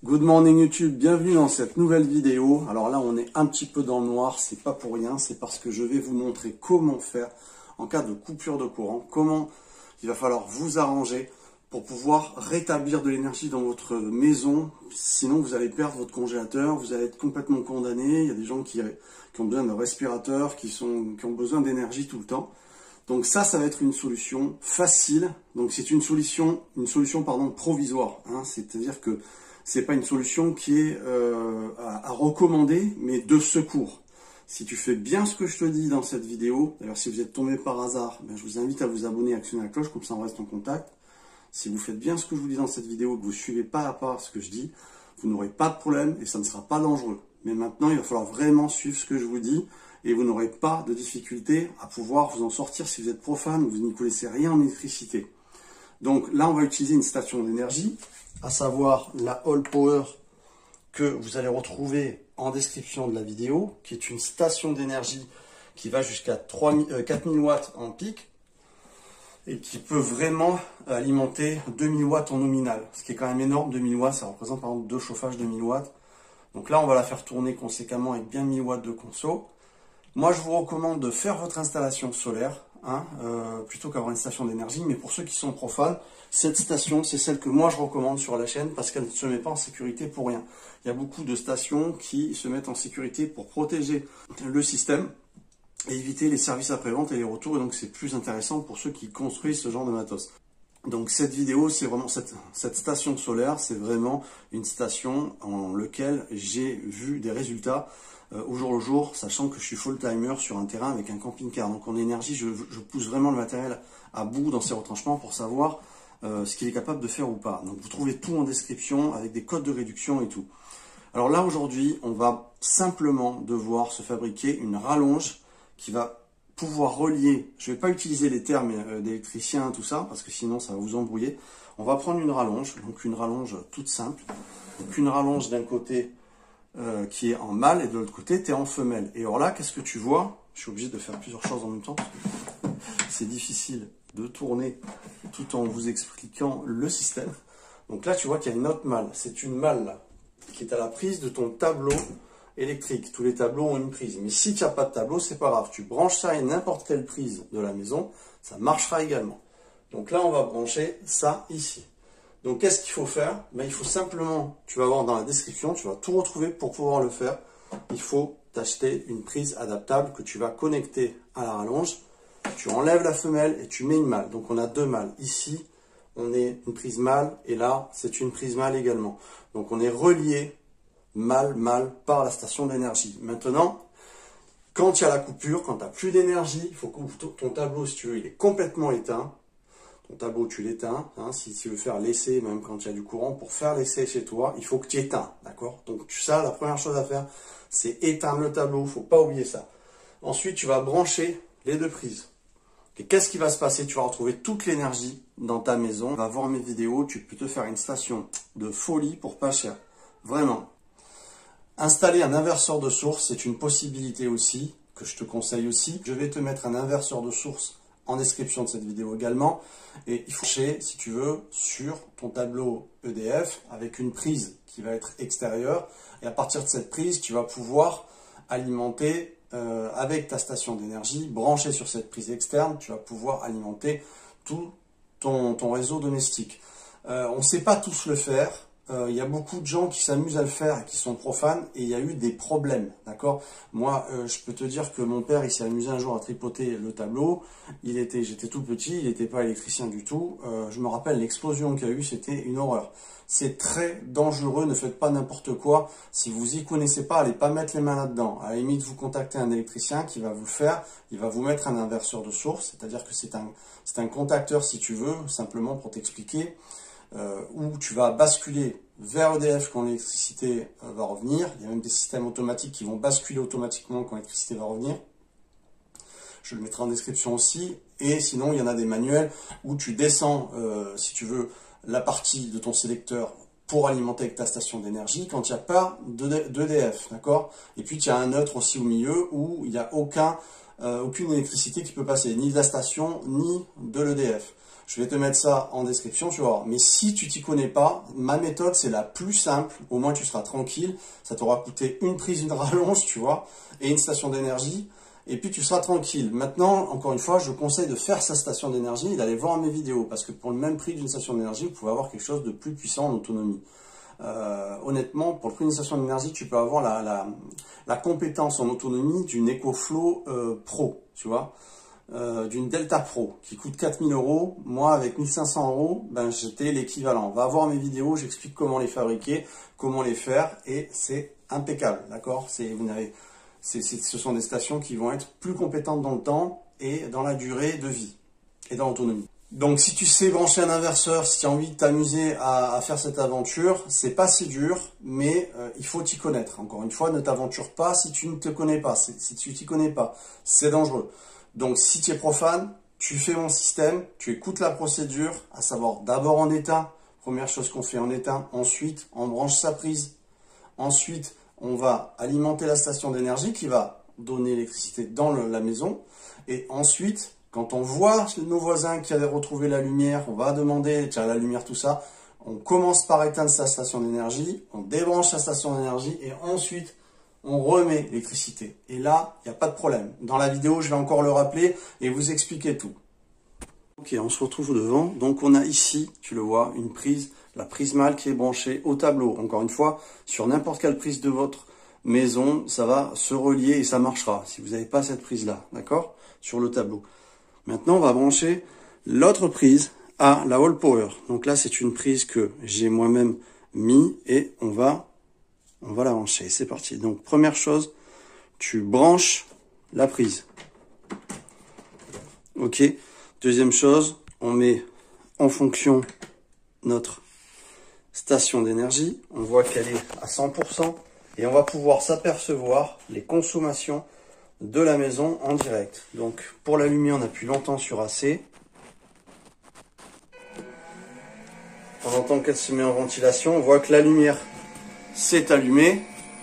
Good morning YouTube, bienvenue dans cette nouvelle vidéo. Alors là on est un petit peu dans le noir, c'est pas pour rien, c'est parce que je vais vous montrer comment faire en cas de coupure de courant, comment il va falloir vous arranger pour pouvoir rétablir de l'énergie dans votre maison. Sinon vous allez perdre votre congélateur, vous allez être complètement condamné. Il y a des gens qui ont besoin de respirateurs, qui ont besoin d'énergie tout le temps. Donc ça va être une solution facile. Donc c'est une solution provisoire, hein. C'est-à-dire que c'est pas une solution qui est à recommander, mais de secours. Si tu fais bien ce que je te dis dans cette vidéo, d'ailleurs si vous êtes tombé par hasard, je vous invite à vous abonner, à actionner la cloche, comme ça on reste en contact. Si vous faites bien ce que je vous dis dans cette vidéo, que vous suivez pas à pas ce que je dis, vous n'aurez pas de problème et ça ne sera pas dangereux. Mais maintenant, il va falloir vraiment suivre ce que je vous dis et vous n'aurez pas de difficulté à pouvoir vous en sortir si vous êtes profane, vous n'y connaissez rien en électricité. Donc là, on va utiliser une station d'énergie, à savoir la All Power que vous allez retrouver en description de la vidéo, qui est une station d'énergie qui va jusqu'à 4000 watts en pic et qui peut vraiment alimenter 2000 watts en nominal, ce qui est quand même énorme. 2000 watts, ça représente par exemple deux chauffages 2000 watts. Donc là, on va la faire tourner conséquemment avec bien 1000 watts de conso. Moi, je vous recommande de faire votre installation solaire, plutôt qu'avoir une station d'énergie. Mais pour ceux qui sont profanes, cette station, c'est celle que moi je recommande sur la chaîne parce qu'elle ne se met pas en sécurité pour rien. Il y a beaucoup de stations qui se mettent en sécurité pour protéger le système et éviter les services après-vente et les retours. Et donc, c'est plus intéressant pour ceux qui construisent ce genre de matos. Donc, cette vidéo, c'est vraiment cette station solaire, c'est vraiment une station en laquelle j'ai vu des résultats au jour le jour, sachant que je suis full-timer sur un terrain avec un camping-car. Donc en énergie, je pousse vraiment le matériel à bout dans ses retranchements pour savoir ce qu'il est capable de faire ou pas. Donc vous trouvez tout en description avec des codes de réduction et tout. Alors là aujourd'hui, on va simplement devoir se fabriquer une rallonge qui va pouvoir relier, je ne vais pas utiliser les termes d'électricien, tout ça, parce que sinon ça va vous embrouiller. On va prendre une rallonge, donc une rallonge toute simple. Donc une rallonge d'un côté qui est en mâle et de l'autre côté tu es en femelle. Et alors là, qu'est-ce que tu vois? Je suis obligé de faire plusieurs choses en même temps. C'est difficile de tourner tout en vous expliquant le système. Donc là, tu vois qu'il y a une autre malle. C'est une malle là, qui est à la prise de ton tableau électrique. Tous les tableaux ont une prise. Mais si tu n'as pas de tableau, c'est pas grave. Tu branches ça à n'importe quelle prise de la maison, ça marchera également. Donc là, on va brancher ça ici. Donc, qu'est-ce qu'il faut faire? Il faut simplement, tu vas voir dans la description, tu vas tout retrouver pour pouvoir le faire. Il faut t'acheter une prise adaptable que tu vas connecter à la rallonge. Tu enlèves la femelle et tu mets une malle. Donc, on a deux malles. Ici, on est une prise mâle et là, c'est une prise mâle également. Donc, on est relié mâle par la station d'énergie. Maintenant, quand il y a la coupure, quand tu n'as plus d'énergie, il faut que ton tableau, si tu veux, il est complètement éteint. Ton tableau, tu l'éteins. Si tu veux faire l'essai, même quand il y a du courant, pour faire l'essai chez toi, il faut que tu éteins. D'accord? Donc, ça, la première chose à faire, c'est éteindre le tableau. Il ne faut pas oublier ça. Ensuite, tu vas brancher les deux prises. Et qu'est-ce qui va se passer? Tu vas retrouver toute l'énergie dans ta maison. Tu vas voir mes vidéos. Tu peux te faire une station de folie pour pas cher. Vraiment. Installer un inverseur de source, c'est une possibilité aussi, que je te conseille aussi. Je vais te mettre un inverseur de source en description de cette vidéo également. Et il faut chercher, si tu veux, sur ton tableau EDF avec une prise qui va être extérieure. Et à partir de cette prise, tu vas pouvoir alimenter avec ta station d'énergie, branchée sur cette prise externe, tu vas pouvoir alimenter tout ton réseau domestique. On ne sait pas tous le faire. Il y a beaucoup de gens qui s'amusent à le faire et qui sont profanes et il y a eu des problèmes, d'accord? Moi, je peux te dire que mon père, il s'est amusé un jour à tripoter le tableau. J'étais tout petit, il n'était pas électricien du tout. Je me rappelle l'explosion qu'il y a eu, c'était une horreur. C'est très dangereux, ne faites pas n'importe quoi. Si vous y connaissez pas, allez pas mettre les mains là-dedans. À la limite, vous contactez un électricien qui va vous le faire. Il va vous mettre un inverseur de source, c'est-à-dire que c'est un contacteur si tu veux, simplement pour t'expliquer. Où tu vas basculer vers EDF quand l'électricité va revenir. Il y a même des systèmes automatiques qui vont basculer automatiquement quand l'électricité va revenir. Je le mettrai en description aussi. Et sinon, il y en a des manuels où tu descends, si tu veux, la partie de ton sélecteur pour alimenter avec ta station d'énergie quand il n'y a pas d'EDF, d'accord? Et puis, tu as un neutre aussi au milieu où il n'y a aucune électricité qui peut passer, ni de la station, ni de l'EDF. Je vais te mettre ça en description, tu vois. Mais si tu t'y connais pas, ma méthode, c'est la plus simple. Au moins, tu seras tranquille. Ça t'aura coûté une prise, une rallonge, tu vois, et une station d'énergie. Et puis, tu seras tranquille. Maintenant, encore une fois, je conseille de faire sa station d'énergie et d'aller voir mes vidéos. Parce que pour le même prix d'une station d'énergie, vous pouvez avoir quelque chose de plus puissant en autonomie. Honnêtement, pour le prix d'une station d'énergie, tu peux avoir la compétence en autonomie d'une EcoFlow Pro, tu vois. D'une Delta Pro qui coûte 4000 €. Moi, avec 1500 €, ben, j'étais l'équivalent. Va voir mes vidéos, j'explique comment les fabriquer, comment les faire, et c'est impeccable, d'accord? Ce sont des stations qui vont être plus compétentes dans le temps et dans la durée de vie et dans l'autonomie. Donc, si tu sais brancher un inverseur, si tu as envie de t'amuser à faire cette aventure, c'est pas si dur, mais il faut t'y connaître. Encore une fois, ne t'aventure pas si tu ne te connais pas. Si tu t'y connais pas, c'est dangereux. Donc, si tu es profane, tu fais mon système, tu écoutes la procédure, à savoir d'abord en éteint, première chose qu'on fait en éteint, ensuite on branche sa prise, ensuite on va alimenter la station d'énergie qui va donner l'électricité dans la maison, et ensuite, quand on voit nos voisins qui avaient retrouvé la lumière, on va demander, tiens, la lumière, tout ça, on commence par éteindre sa station d'énergie, on débranche sa station d'énergie, et ensuite, on remet l'électricité. Et là, il n'y a pas de problème. Dans la vidéo, je vais encore le rappeler et vous expliquer tout. Ok, on se retrouve devant. Donc, on a ici, tu le vois, une prise, la prise mâle qui est branchée au tableau. Encore une fois, sur n'importe quelle prise de votre maison, ça va se relier et ça marchera. Si vous n'avez pas cette prise-là, d'accord, sur le tableau. Maintenant, on va brancher l'autre prise à la All Power. Donc là, c'est une prise que j'ai moi-même mis et on va la brancher. C'est parti. Donc, première chose, tu branches la prise. Ok. Deuxième chose, on met en fonction notre station d'énergie. On voit qu'elle est à 100% et on va pouvoir s'apercevoir les consommations de la maison en direct. Donc, pour la lumière, on appuie longtemps sur AC. On entend qu'elle se met en ventilation. On voit que la lumière s'est allumée.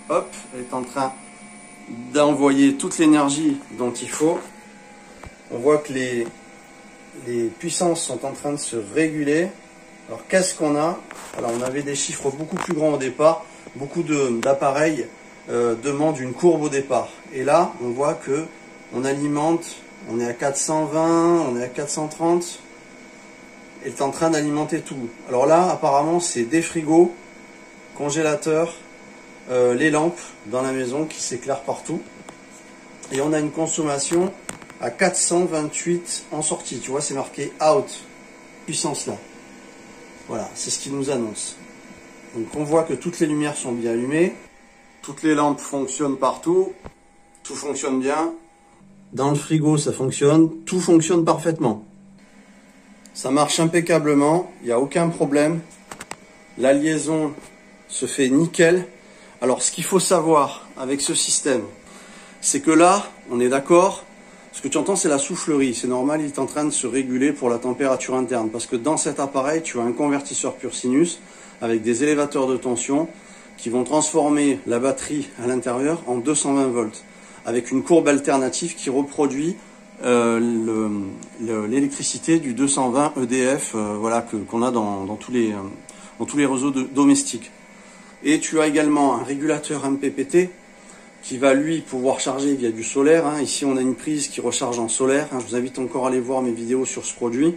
Hop, elle est en train d'envoyer toute l'énergie dont il faut. On voit que les puissances sont en train de se réguler. Alors, qu'est-ce qu'on a? Alors, on avait des chiffres beaucoup plus grands au départ. Beaucoup d'appareils demandent une courbe au départ. Et là, on voit que on alimente, on est à 420, on est à 430. Elle est en train d'alimenter tout. Alors là, apparemment, c'est des frigos, congélateurs, les lampes dans la maison qui s'éclairent partout. Et on a une consommation à 428 en sortie. Tu vois, c'est marqué out, puissance là. Voilà, c'est ce qu'il nous annonce. Donc on voit que toutes les lumières sont bien allumées, toutes les lampes fonctionnent partout, tout fonctionne bien. Dans le frigo, ça fonctionne, tout fonctionne parfaitement. Ça marche impeccablement, il n'y a aucun problème. La liaison se fait nickel. Alors ce qu'il faut savoir avec ce système, c'est que là, on est d'accord, ce que tu entends c'est la soufflerie. C'est normal, il est en train de se réguler pour la température interne. Parce que dans cet appareil, tu as un convertisseur pur sinus avec des élévateurs de tension qui vont transformer la batterie à l'intérieur en 220 volts. Avec une courbe alternative qui reproduit l'électricité du 220 EDF voilà, qu'on a dans tous les réseaux domestiques. Et tu as également un régulateur MPPT qui va lui pouvoir charger via du solaire. Ici on a une prise qui recharge en solaire. Je vous invite encore à aller voir mes vidéos sur ce produit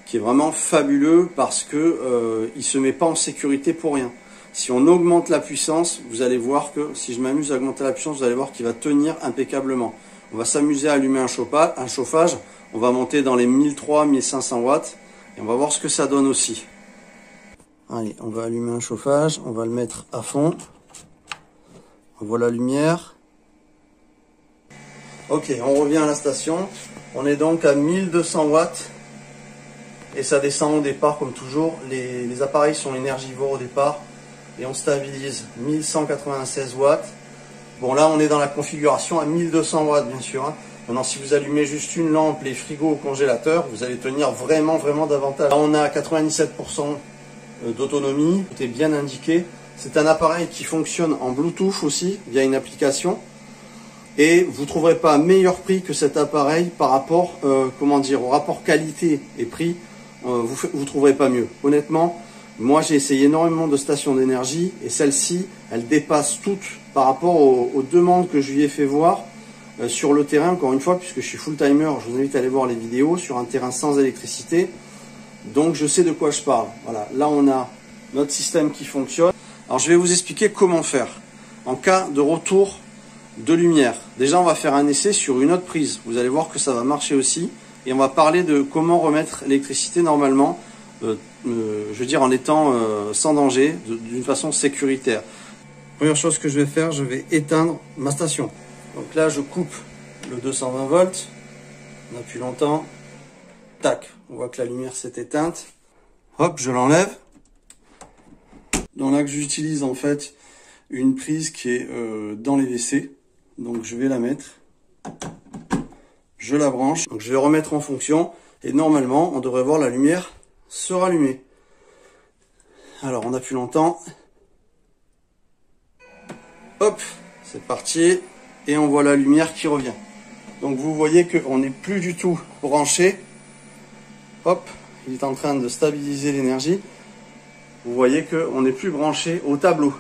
qui est vraiment fabuleux parce que il se met pas en sécurité pour rien. Si on augmente la puissance, vous allez voir que si je m'amuse à augmenter la puissance, vous allez voir qu'il va tenir impeccablement. On va s'amuser à allumer un chauffage, on va monter dans les 1300-1500 watts et on va voir ce que ça donne aussi. Allez, on va allumer un chauffage, on va le mettre à fond. On voit la lumière. Ok, on revient à la station. On est donc à 1200 watts et ça descend au départ comme toujours. Les appareils sont énergivores au départ et on stabilise 1196 watts. Bon, là on est dans la configuration à 1200 watts bien sûr. Maintenant, si vous allumez juste une lampe, les frigos au congélateur, vous allez tenir vraiment davantage. Là on a 97% d'autonomie, tout est bien indiqué. C'est un appareil qui fonctionne en Bluetooth aussi, via une application. Et vous ne trouverez pas meilleur prix que cet appareil par rapport au rapport qualité et prix vous trouverez pas mieux. Honnêtement, moi j'ai essayé énormément de stations d'énergie et celle-ci, elle dépasse toutes par rapport aux demandes que je lui ai fait voir sur le terrain, encore une fois, puisque je suis full-timer, je vous invite à aller voir les vidéos sur un terrain sans électricité. Donc je sais de quoi je parle. Voilà, là on a notre système qui fonctionne. Alors je vais vous expliquer comment faire en cas de retour de lumière. Déjà on va faire un essai sur une autre prise. Vous allez voir que ça va marcher aussi. Et on va parler de comment remettre l'électricité normalement, je veux dire en étant sans danger, d'une façon sécuritaire. Première chose que je vais faire, je vais éteindre ma station. Donc là je coupe le 220 volts. On appuie longtemps. Tac, on voit que la lumière s'est éteinte. Hop, je l'enlève. Donc là que j'utilise en fait une prise qui est dans les WC. Donc je vais la mettre. Je la branche. Donc je vais remettre en fonction. Et normalement, on devrait voir la lumière se rallumer. Alors on appuie longtemps. Hop, c'est parti. Et on voit la lumière qui revient. Donc vous voyez qu'on n'est plus du tout branché. Hop, il est en train de stabiliser l'énergie. Vous voyez qu'on n'est plus branché au tableau.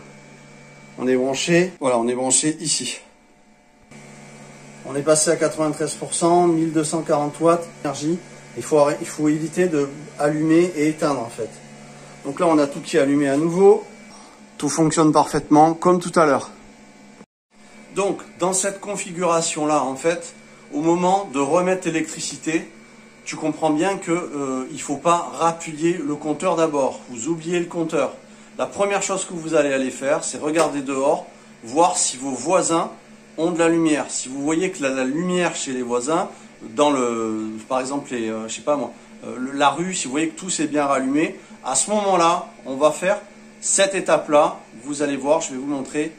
On est branché, voilà, on est branché ici. On est passé à 93%, 1240 watts d'énergie. Il faut éviter de allumer et éteindre en fait. Donc là, on a tout qui est allumé à nouveau. Tout fonctionne parfaitement comme tout à l'heure. Donc, dans cette configuration-là, en fait, au moment de remettre l'électricité, tu comprends bien que il faut pas rappuyer le compteur d'abord. Vous oubliez le compteur. La première chose que vous allez aller faire, c'est regarder dehors, voir si vos voisins ont de la lumière. Si vous voyez que la lumière chez les voisins, dans par exemple, je sais pas moi, la rue, si vous voyez que tout s'est bien rallumé, à ce moment-là, on va faire cette étape-là. Vous allez voir, je vais vous montrer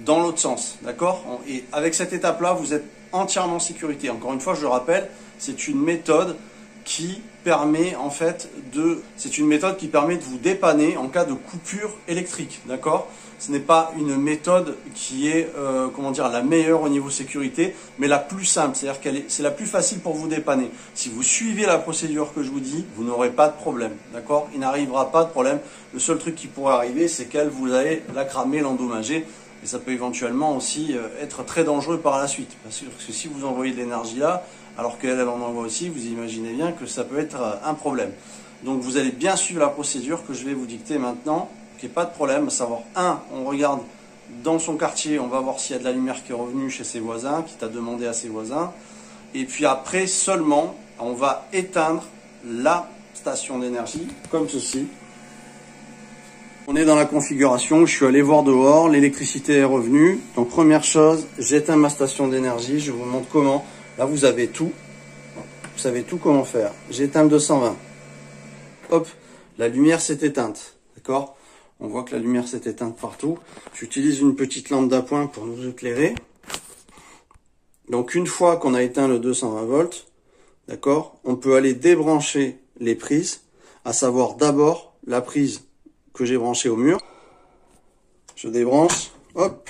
dans l'autre sens, d'accord? Et avec cette étape-là, vous êtes entièrement en sécurité. Encore une fois, je le rappelle, c'est une méthode qui permet en fait de vous dépanner en cas de coupure électrique, d'accord? Ce n'est pas une méthode qui est comment dire, la meilleure au niveau sécurité, mais la plus simple, c'est-à-dire c'est la plus facile pour vous dépanner. Si vous suivez la procédure que je vous dis, vous n'aurez pas de problème, d'accord? Il n'arrivera pas de problème. Le seul truc qui pourrait arriver, c'est qu'elle vous allez la cramer, l'endommager. Et ça peut éventuellement aussi être très dangereux par la suite. Parce que si vous envoyez de l'énergie là, alors qu'elle en envoie aussi, vous imaginez bien que ça peut être un problème. Donc vous allez bien suivre la procédure que je vais vous dicter maintenant, qu'il n'y ait pas de problème. À savoir, on regarde dans son quartier, on va voir s'il y a de la lumière qui est revenue chez ses voisins, qui t'a demandé à ses voisins. Et puis après seulement, on va éteindre la station d'énergie, comme ceci. On est dans la configuration, je suis allé voir dehors, l'électricité est revenue. Donc première chose, j'éteins ma station d'énergie, je vous montre comment. Là vous avez tout, vous savez tout comment faire. J'éteins le 220. Hop, la lumière s'est éteinte, d'accord? On voit que la lumière s'est éteinte partout. J'utilise une petite lampe d'appoint pour nous éclairer. Donc une fois qu'on a éteint le 220 volts, d'accord, on peut aller débrancher les prises, à savoir d'abord la prise que j'ai branché au mur. Je débranche, hop.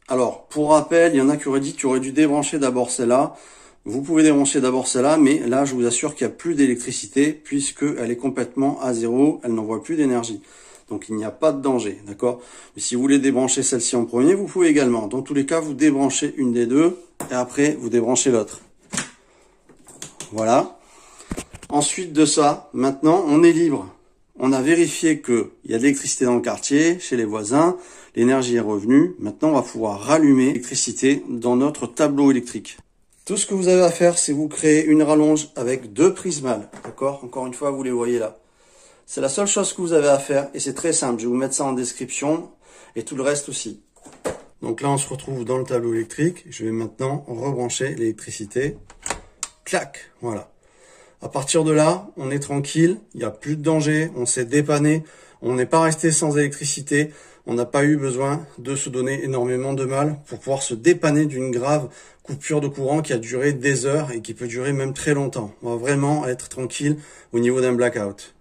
Alors, pour rappel, il y en a qui auraient dit que tu aurais dû débrancher d'abord celle-là. Vous pouvez débrancher d'abord celle-là, mais là, je vous assure qu'il n'y a plus d'électricité puisqu'elle est complètement à zéro, elle n'envoie plus d'énergie. Donc, il n'y a pas de danger, d'accord? Mais si vous voulez débrancher celle-ci en premier, vous pouvez également. Dans tous les cas, vous débranchez une des deux et après, vous débranchez l'autre. Voilà. Ensuite de ça, maintenant, on est libre. On a vérifié qu'il y a de l'électricité dans le quartier, chez les voisins, l'énergie est revenue. Maintenant, on va pouvoir rallumer l'électricité dans notre tableau électrique. Tout ce que vous avez à faire, c'est vous créer une rallonge avec 2 prises mâles, d'accord? Encore une fois, vous les voyez là. C'est la seule chose que vous avez à faire et c'est très simple. Je vais vous mettre ça en description et tout le reste aussi. Donc là, on se retrouve dans le tableau électrique. Je vais maintenant rebrancher l'électricité. Clac, voilà. À partir de là, on est tranquille, il n'y a plus de danger, on s'est dépanné, on n'est pas resté sans électricité, on n'a pas eu besoin de se donner énormément de mal pour pouvoir se dépanner d'une grave coupure de courant qui a duré des heures et qui peut durer même très longtemps. On va vraiment être tranquille au niveau d'un blackout.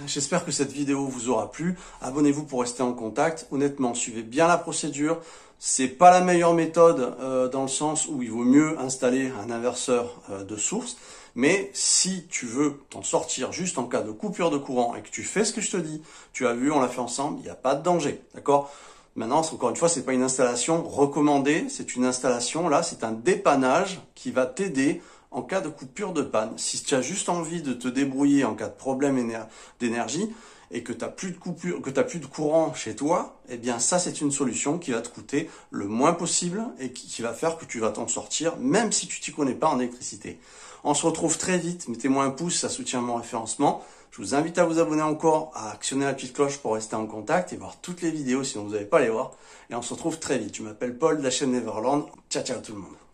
J'espère que cette vidéo vous aura plu. Abonnez-vous pour rester en contact. Honnêtement, suivez bien la procédure. C'est pas la meilleure méthode dans le sens où il vaut mieux installer un inverseur de source. Mais si tu veux t'en sortir juste en cas de coupure de courant et que tu fais ce que je te dis, tu as vu, on l'a fait ensemble, il n'y a pas de danger, d'accord? Maintenant, encore une fois, c'est pas une installation recommandée, c'est une installation, là, c'est un dépannage qui va t'aider en cas de coupure de panne. Si tu as juste envie de te débrouiller en cas de problème d'énergie et que tu n'as plus de coupure, que tu n'as plus de courant chez toi, eh bien ça, c'est une solution qui va te coûter le moins possible et qui va faire que tu vas t'en sortir, même si tu t'y connais pas en électricité. On se retrouve très vite, mettez-moi un pouce, ça soutient mon référencement. Je vous invite à vous abonner encore, à actionner la petite cloche pour rester en contact et voir toutes les vidéos, sinon vous n'allez pas les voir. Et on se retrouve très vite. Je m'appelle Paul de la chaîne Neverland. Ciao, ciao tout le monde.